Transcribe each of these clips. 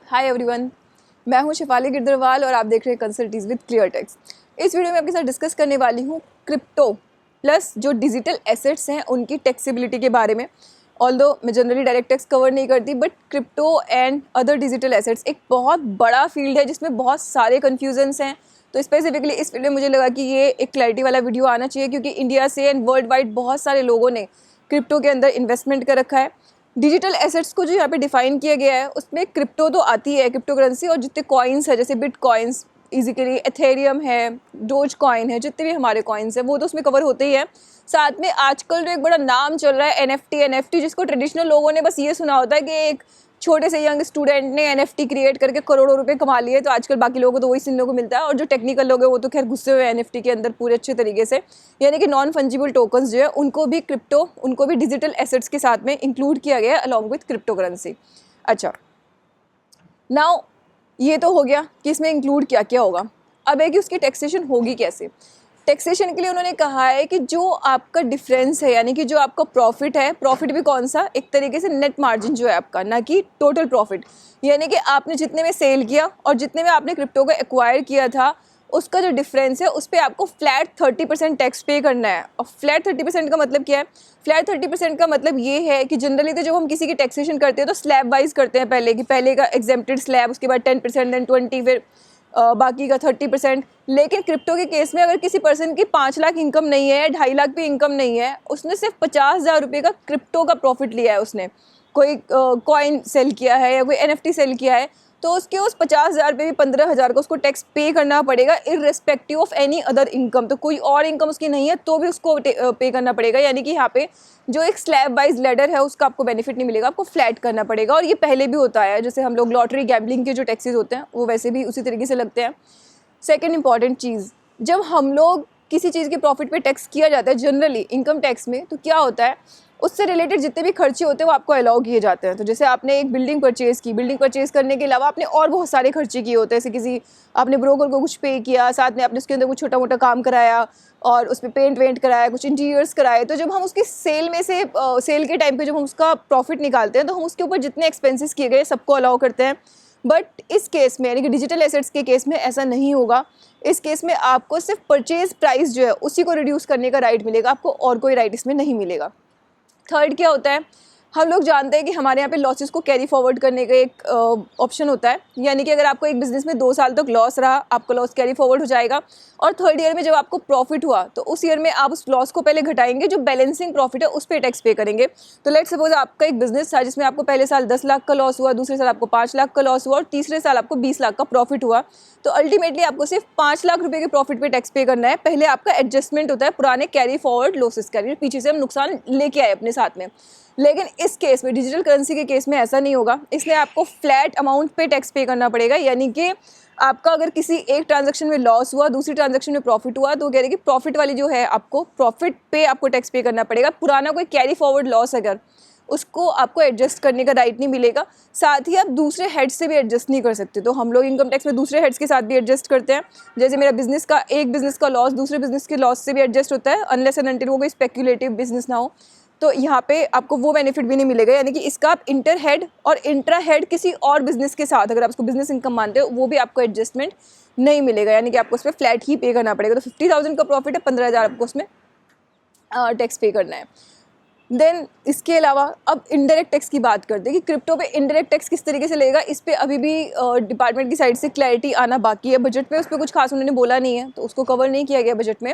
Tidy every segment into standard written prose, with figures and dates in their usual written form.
Hi everyone, मैं हूं शिफाली गिरदरवाल और आप देख रहे हैं कंसल्टीज विद क्लियर टेक्स्ट। इस वीडियो में आपके साथ डिस्कस करने वाली हूं क्रिप्टो प्लस जो डिजिटल एसेट्स हैं उनकी टैक्सेबिलिटी के बारे में। ऑल्दो मैं जनरली डायरेक्ट टैक्स कवर नहीं करती, but crypto and other digital assets एक बहुत बड़ा फील्ड है जिसमें बहुत सारे कन्फ्यूजन्स हैं। तो स्पेसिफिकली इस फील्ड में मुझे लगा कि ये एक क्लैरिटी वाला वीडियो आना चाहिए, क्योंकि इंडिया से एंड वर्ल्ड वाइड बहुत सारे लोगों ने क्रिप्टो के अंदर इन्वेस्टमेंट कर रखा है। डिजिटल एसेट्स को जो यहाँ पे डिफाइन किया गया है उसमें क्रिप्टो तो आती है, क्रिप्टो करेंसी, और जितने कॉइन्स है जैसे बिट कॉइन्स, इजिकली एथेरियम है, डोज कॉइन है, जितने भी हमारे कॉइन्स हैं वो तो उसमें कवर होते ही है। साथ में आजकल जो एक बड़ा नाम चल रहा है एनएफटी, जिसको ट्रेडिशनल लोगों ने बस ये सुना होता है कि एक छोटे से यंग स्टूडेंट ने एनएफटी क्रिएट करके करोड़ों रुपए कमा लिए। तो आजकल बाकी लोगों को तो वही सुनने को मिलता है, और जो टेक्निकल लोग हैं वो तो खैर घुसे हुए हैं एनएफटी के अंदर पूरे अच्छे तरीके से। यानी कि नॉन फंजिबल टोकन्स जो है उनको भी उनको भी डिजिटल एसेट्स के साथ में इंक्लूड किया गया है अलॉन्ग विथ क्रिप्टो करेंसी। अच्छा, नाउ ये तो हो गया कि इसमें इंक्लूड क्या क्या होगा। अब है कि उसकी टैक्सेशन होगी कैसे। टैक्सेशन के लिए उन्होंने कहा है कि जो आपका डिफरेंस है, यानी कि जो आपका प्रॉफिट है, प्रॉफिट भी कौन सा, एक तरीके से नेट मार्जिन जो है आपका, ना कि टोटल प्रॉफिट। यानी कि आपने जितने में सेल किया और जितने में आपने क्रिप्टो को एक्वायर किया था उसका जो डिफरेंस है उस पर आपको फ्लैट 30% टैक्स पे करना है। और फ्लैट 30% का मतलब क्या है? फ्लैट 30% का मतलब ये है कि जनरली तो जब हम किसी की टैक्सेशन करते हैं तो स्लैब वाइज करते हैं, पहले का एग्जेम्प्टेड स्लैब, उसके बाद 10%, देन 20, फिर बाकी का 30%। लेकिन क्रिप्टो के केस में अगर किसी पर्सन की 5 लाख इनकम नहीं है या 2.5 लाख भी इनकम नहीं है, उसने सिर्फ 50,000 रुपये का क्रिप्टो का प्रॉफिट लिया है, उसने कोई कॉइन सेल किया है या कोई एनएफटी सेल किया है, तो उसके उस 50,000 पे भी 15,000 का उसको टैक्स पे करना पड़ेगा, irrespective of any other income. तो कोई और इनकम उसकी नहीं है तो भी उसको पे करना पड़ेगा। यानी कि यहाँ पे जो एक स्लैब वाइज लेडर है उसका आपको बेनिफिट नहीं मिलेगा, आपको फ्लैट करना पड़ेगा। और ये पहले भी होता है, जैसे हम लोग लॉटरी गैम्बलिंग के जो टैक्सेस होते हैं वो वैसे भी उसी तरीके से लगते हैं। सेकेंड इंपॉर्टेंट चीज़, जब हम लोग किसी चीज़ के प्रॉफिट पे टैक्स किया जाता है जनरली इनकम टैक्स में, तो क्या होता है उससे रिलेटेड जितने भी खर्चे होते हैं वो आपको अलाउ किए जाते हैं। तो जैसे आपने एक बिल्डिंग परचेज़ की, बिल्डिंग परचेज़ करने के अलावा आपने और बहुत सारे खर्चे किए होते हैं, जैसे किसी आपने ब्रोकर को कुछ पे किया, साथ में आपने उसके अंदर कुछ छोटा मोटा काम कराया और उस पर पेंट वेंट कराया, कुछ इंटीरियर्स कराए। तो जब हम उसकी सेल में से सेल के टाइम पर जब हम उसका प्रॉफिट निकालते हैं तो हम उसके ऊपर जितने एक्सपेंसिस किए गए सबको अलाउ करते हैं। बट इस केस में, यानी कि डिजिटल एसेट्स के केस में ऐसा नहीं होगा। इस केस में आपको सिर्फ परचेज प्राइस जो है उसी को रिड्यूस करने का राइट मिलेगा, आपको और कोई राइट इसमें नहीं मिलेगा। थर्ड क्या होता है, हम लोग जानते हैं कि हमारे यहाँ पे लॉसेस को कैरी फॉरवर्ड करने का एक ऑप्शन होता है। यानी कि अगर आपको एक बिजनेस में 2 साल तक लॉस रहा, आपका लॉस कैरी फॉरवर्ड हो जाएगा, और थर्ड ईयर में जब आपको प्रॉफिट हुआ तो उस ईयर में आप उस लॉस को पहले घटाएंगे, जो बैलेंसिंग प्रॉफिट है उस पर टैक्स पे करेंगे। तो लेट्स सपोज आपका एक बिजनेस था जिसमें आपको पहले साल 10 लाख का लॉस हुआ, दूसरे साल आपको 5 लाख का लॉस हुआ और तीसरे साल आपको 20 लाख का प्रॉफिट हुआ। तो अल्टीमेटली आपको सिर्फ 5 लाख रुपये के प्रॉफिट पे टैक्स पे करना है। पहले आपका एडजस्टमेंट होता है पुराने कैरी फॉरवर्ड लॉसेस का, पीछे से हम नुकसान लेके आए अपने साथ में। लेकिन इस केस में, डिजिटल करेंसी के केस में ऐसा नहीं होगा, इसलिए आपको फ्लैट अमाउंट पे टैक्स पे करना पड़ेगा। यानी कि आपका अगर किसी एक ट्रांजैक्शन में लॉस हुआ, दूसरी ट्रांजैक्शन में प्रॉफिट हुआ, तो कह रहे कि प्रॉफिट वाली जो है आपको प्रॉफिट पे आपको टैक्स पे करना पड़ेगा। पुराना कोई कैरी फॉरवर्ड लॉस अगर, उसको आपको एडजस्ट करने का राइट नहीं मिलेगा। साथ ही आप दूसरे हेड से भी एडजस्ट नहीं कर सकते। तो हम लोग इनकम टैक्स में दूसरे हेड्स के साथ भी एडजस्ट करते हैं। जैसे मेरा बिजनेस का, एक बिजनेस का लॉस दूसरे बिजनेस के लॉस से भी एडजस्ट होता है, अनलेस एंड अनटिल वो कोई स्पेक्यूलेटिव बिजनेस ना हो। तो यहाँ पे आपको वो बेनिफिट भी नहीं मिलेगा। यानी कि इसका आप इंटर हेड और इंट्रा हेड किसी और बिजनेस के साथ, अगर आप उसको बिजनेस इनकम मानते हो, वो भी आपको एडजस्टमेंट नहीं मिलेगा। यानी कि आपको उस पर फ्लैट ही पे करना पड़ेगा। तो 50,000 का प्रॉफिट है, 15,000 आपको उसमें टैक्स पे करना है। देन इसके अलावा अब इनडायरेक्ट टैक्स की बात करते हैं कि क्रिप्टो पे इनडायरेक्ट टैक्स किस तरीके से लगेगा। इस पर अभी भी डिपार्टमेंट की साइड से क्लैरिटी आना बाकी है। बजट पे उस पर कुछ खास उन्होंने बोला नहीं है, तो उसको कवर नहीं किया गया बजट में।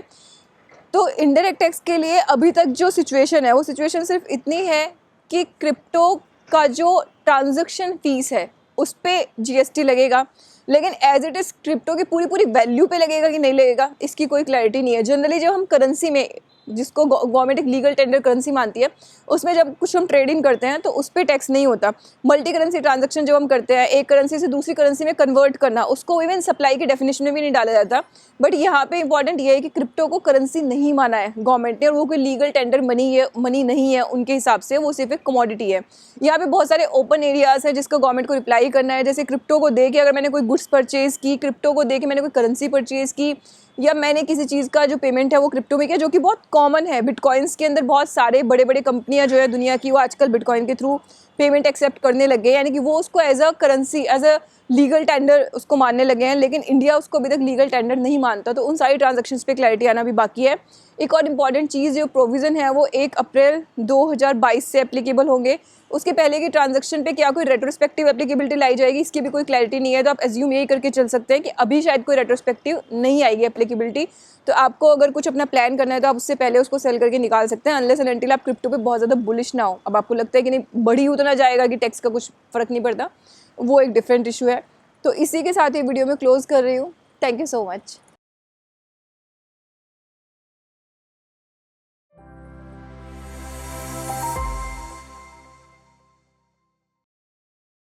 तो इनडायरेक्ट टैक्स के लिए अभी तक जो सिचुएशन है वो सिचुएशन सिर्फ इतनी है कि क्रिप्टो का जो ट्रांजैक्शन फीस है उस पर जीएसटी लगेगा, लेकिन एज इट इज़ क्रिप्टो की पूरी वैल्यू पे लगेगा कि नहीं लगेगा इसकी कोई क्लैरिटी नहीं है। जनरली जब हम करेंसी में, जिसको गवर्नमेंट एक लीगल टेंडर करेंसी मानती है, उसमें जब कुछ हम ट्रेडिंग करते हैं तो उस पर टैक्स नहीं होता। मल्टी करेंसी ट्रांजैक्शन जब हम करते हैं, एक करेंसी से दूसरी करेंसी में कन्वर्ट करना, उसको इवन सप्लाई की डेफिनेशन में भी नहीं डाला जाता। बट यहाँ पे इंपॉर्टेंट ये है कि क्रिप्टो को करेंसी नहीं माना है गवर्नमेंट ने, और वो कोई लीगल टेंडर मनी नहीं है उनके हिसाब से, वो सिर्फ एक कमोडिटी है। यहाँ पे बहुत सारे ओपन एरियाज़ है जिसको गवर्नमेंट को रिप्लाई करना है। जैसे क्रिप्टो को दे के अगर मैंने कोई गुड्स परचेज़ की, क्रिप्टो को दे के मैंने कोई करेंसी परचेज़ की, या मैंने किसी चीज़ का जो पेमेंट है वो क्रिप्टो में किया, जो कि बहुत कॉमन है। बिटकॉइंस के अंदर बहुत सारे बड़े बड़े कंपनियां जो है दुनिया की, वो आजकल बिटकॉइन के थ्रू पेमेंट एक्सेप्ट करने लगे हैं, यानी कि वो उसको as a currency, as a legal tender उसको मानने लगे हैं। लेकिन इंडिया उसको अभी तक लीगल टेंडर नहीं मानता, तो उन सारी ट्रांजैक्शंस पे क्लैरिटी आना भी बाकी है। एक और इम्पॉर्टेंट चीज़, जो प्रोविज़न है वो 1 अप्रैल 2022 से एप्लीकेबल होंगे। उसके पहले की ट्रांजैक्शन पे क्या कोई रेट्रोस्पेक्टिव एप्लीकेबिलिटी लाई जाएगी, इसकी भी कोई क्लैरिटी नहीं है। तो आप एज्यूम यही करके चल सकते हैं कि अभी शायद कोई रेट्रोस्पेक्टिव नहीं आएगी एप्लीकेबिलिटी। तो आपको अगर कुछ अपना प्लान करना है तो आप उससे पहले उसको सेल करके निकाल सकते हैं, अनलेस एंड अनटिल आप क्रिप्टो पे बहुत ज़्यादा बुलिश ना हो। अब आपको लगता है कि नहीं बड़ी हो तो ना जाएगा कि टैक्स का कुछ फ़र्क नहीं पड़ता, वो एक डिफरेंट इशू है। तो इसी के साथ ये वीडियो में क्लोज़ कर रही हूँ। Thank you so much.